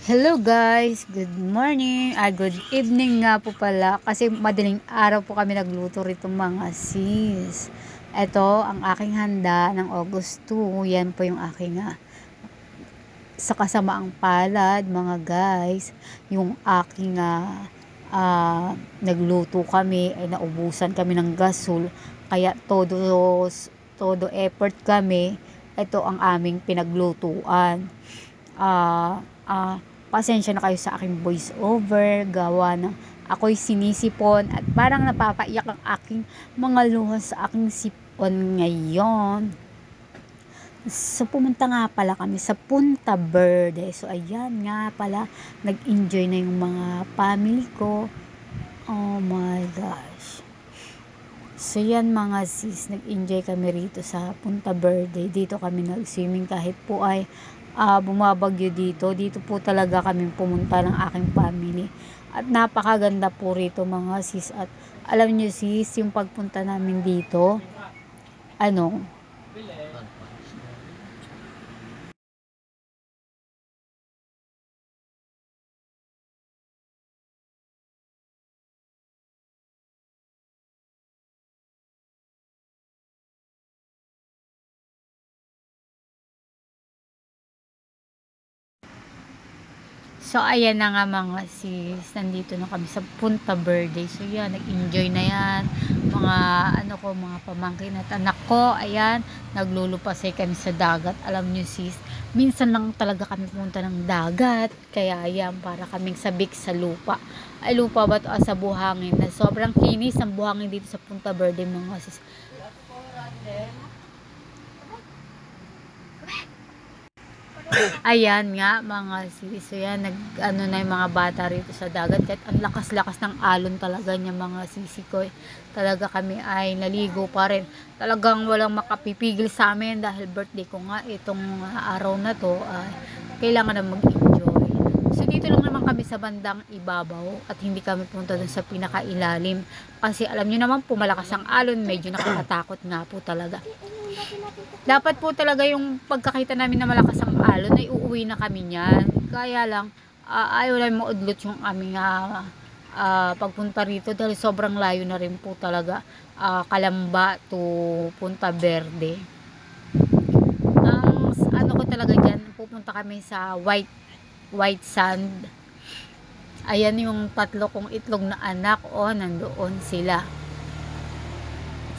Hello guys, good morning, good evening nga po pala kasi madaling araw po kami nagluto rito mga sis. Ito ang aking handa ng August 2, yan po yung aking sa kasamaang palad mga guys. Yung aking nagluto kami ay naubusan kami ng gasol kaya todo effort kami. Ito ang aming pinaglutuan. ah Pasensya na kayo sa aking voice over, gawa ng ako'y sinisipon at parang napapaiyak ang aking mga luha sa aking sipon ngayon. So pumunta nga pala kami sa Punta Verde. So ayan nga pala, nag-enjoy na yung mga family ko. Oh my gosh. So yan mga sis, nag-enjoy kami rito sa Punta Verde. Dito kami nag-swimming kahit po ay bumabagyo dito. Dito po talaga kami pumunta ng aking family. At napakaganda po rito mga sis. At alam nyo sis, yung pagpunta namin dito, ano, so ayan na nga mga sis, nandito na kami sa Punta Verde. So yan, nag-enjoy na yan mga mga pamangkin at anak ko. Ayan, naglulupasay kami sa dagat. Alam nyo sis, minsan lang talaga kami pumunta ng dagat, kaya yan, para kaming sabik sa lupa. Ay, lupa ba to? Sa buhangin, na sobrang kinis ang buhangin dito sa Punta Verde mga sis. Ayan nga mga sis, so yan, na yung mga bata rito sa dagat, kahit ang lakas-lakas ng alon talaga niya mga sisi ko, talaga kami ay naligo pa rin, talagang walang makapipigil sa amin dahil birthday ko nga itong araw na to. Kailangan na mag-enjoy. So dito lang naman kami sa bandang ibabaw at hindi kami punta dun sa pinakailalim kasi alam niyo naman po, malakas ang alon, medyo nakakatakot nga po talaga. Dapat po talaga yung pagkakita namin na malakas ang alon ay uuwi na kami niyan. Kaya lang, ayaw lang maudlot yung aming pagpunta rito dahil sobrang layo na rin po talaga. Calamba to Punta Verde. Ang ano ko talaga dyan, pupunta kami sa white sand. Ayan yung tatlo kong itlog na anak, nandoon sila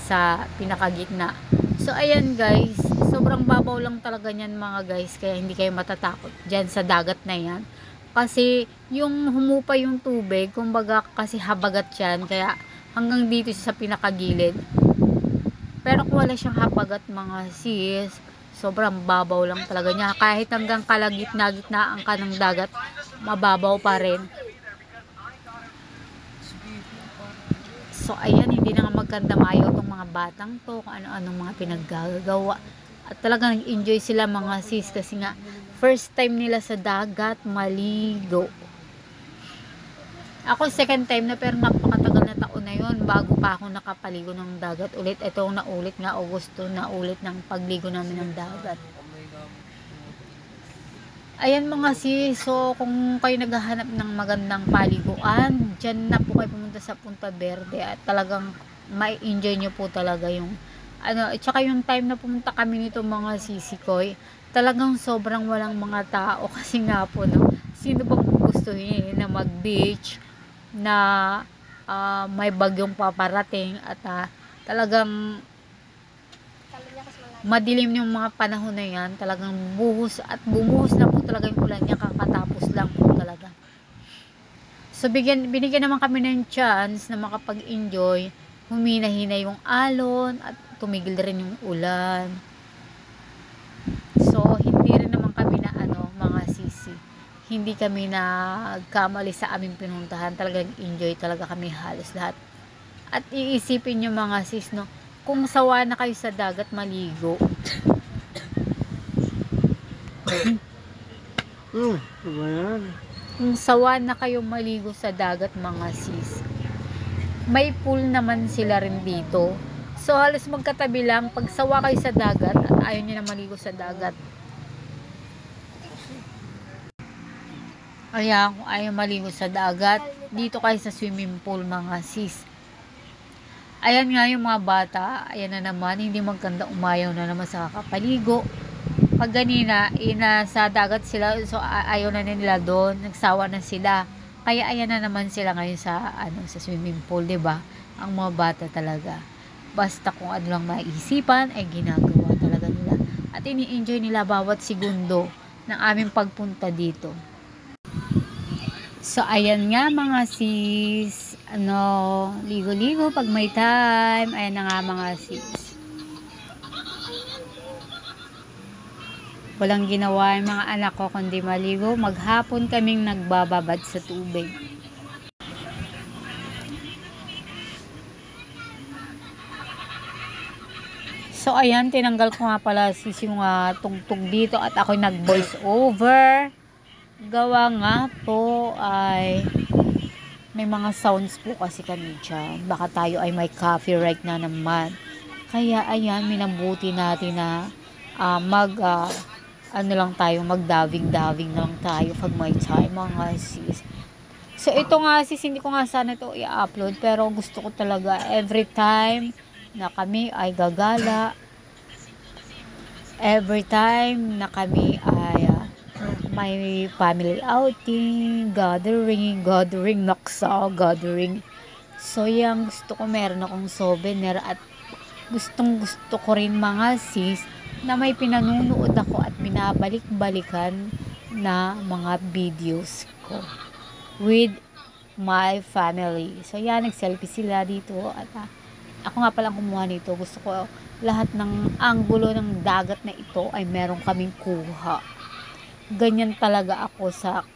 sa pinakagitna. So ayan guys, sobrang babaw lang talaga niyan mga guys, kaya hindi kayo matatakot diyan sa dagat na yan. Kasi yung humupa yung tubig, kumbaga kasi habagat yan, kaya hanggang dito sa pinakagilid. Pero kung wala siyang habagat mga sis, sobrang babaw lang talaga niya. Kahit hanggang kalagitna-gitnaan ka ng dagat, mababaw pa rin. So ayan, hindi na nga magkandamayo itong mga batang to, kung ano-anong mga pinaggagawa. At talagang nag-enjoy sila mga sis kasi nga first time nila sa dagat maligo. Ako second time na, pero napakatagal na taon na yon bago pa ako nakapaligo ng dagat ulit. Ito naulit nga Agosto, naulit ng pagligo namin ng dagat. Ayan mga sis, so kung kayo naghahanap ng magandang paliguan, dyan na po kayo pumunta sa Punta Verde at talagang may enjoy nyo po talaga yung at saka yung time na pumunta kami nito mga sisikoy, talagang sobrang walang mga tao kasi nga po no, sino bang gugustuhin na mag beach na may bagyong paparating at talagang madilim yung mga panahon na yan, talagang buhos at bumuhos na po talaga yung ulan niya, kakatapos lang po talaga. So binigyan naman kami ng chance na makapag-enjoy, humina-hina yung alon at tumigil rin yung ulan. So hindi rin naman kami na mga sisi, hindi kami nagkamali sa aming pinuntahan, talagang enjoy talaga kami halos lahat. At iisipin nyo mga sis no, kung sawa na kayo sa dagat maligo, kung sawa na kayo maligo sa dagat mga sis, may pool naman sila rin dito. So halos magkatabi lang, pag sawa kayo sa dagat at ayaw nyo na maligo sa dagat, Kaya kung ayaw maligo sa dagat, dito kayo sa swimming pool mga sis. Ayan nga yung mga bata, ayan na naman, hindi maganda umayaw na naman sa kakapaligo. Pag ganina, nasa dagat sila, so ayaw na nila doon, nagsawa na sila. Kaya ayan na naman sila ngayon sa sa swimming pool, 'di ba? Ang mga bata talaga. Basta kung ano lang maisipan ay ginagawa talaga nila. At ini-enjoy nila bawat segundo ng aming pagpunta dito. So ayan nga mga sis, ligo-ligo pag may time. Ayan na nga mga sis. Walang ginawa yung mga anak ko kundi maligo. Maghapon kaming nagbababad sa tubig. So ayan, tinanggal ko nga pala sis yung tugtog dito at ako'y nag-voice over. Gawa nga po ay may mga sounds po kasi kami dyan. Baka tayo ay may copyright na naman. Kaya ayan, minabuti natin na lang tayo, magdaving-daving lang tayo pag may time mga sis. So ito nga sis, hindi ko nga sana ito i-upload pero gusto ko talaga every time na kami ay gagala, every time na kami ay may family outing, gathering, naksa, gathering. So yung gusto ko meron akong souvenir at gustong gusto ko rin mga sis na may pinanunood ako at binabalik-balikan na mga videos ko with my family. So yan, nag-selfie sila dito at ako nga palang kumuha nito. Gusto ko lahat ng anggulo ng dagat na ito ay meron kaming kuha. Ganyan talaga ako sa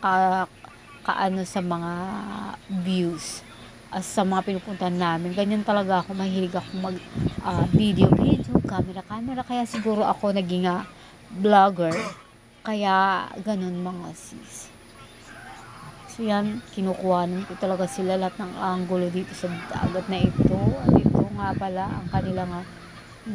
kaano sa mga views sa mga pinupuntahan namin. Ganyan talaga ako, mahilig ako mag video, camera. Kaya siguro ako naging vlogger. Kaya ganun mga sis. So yan, kinukuhanan ko talaga sila lahat ng angulo dito sa dagat na ito. At ito nga pala ang kanilang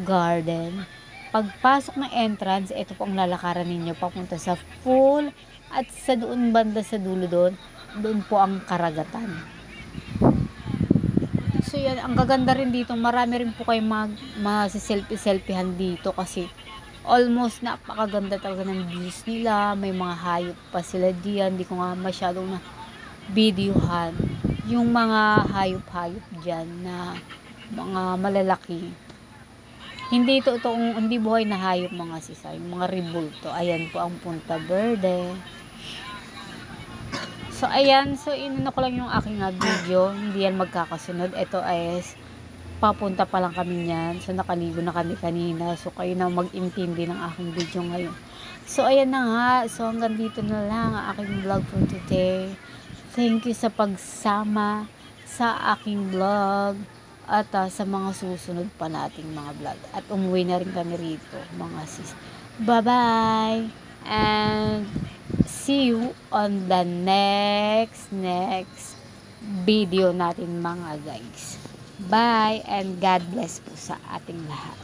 garden. Pagpasok ng entrance, ito po ang lalakaran ninyo papunta sa pool at sa doon banda sa dulo doon po ang karagatan. So yan, ang gaganda rin dito, marami rin po kayo selfie-selfiehan dito kasi almost napakaganda talaga ng views nila. May mga hayop pa sila diyan, hindi ko nga masyadong na videohan yung mga hayop-hayop diyan na mga malalaki. Hindi hindi buhay na hayop mga sisa, yung mga rebulto. Ayan po ang Punta Verde. So ayan, so inuna ko lang yung aking video, hindi yan magkakasunod. Ito ay papunta pa lang kami niyan. So nakaligo na kami kanina. So kayo na mag-intindi ng aking video ngayon. So ayan na nga. So hanggang dito na lang ang aking vlog for today. Thank you sa pagsama sa aking vlog at sa mga susunod pa nating mga vlog. At umuwi na rin kami rito mga sis. Bye-bye! And see you on the next video natin mga guys. Bye and God bless po sa ating lahat.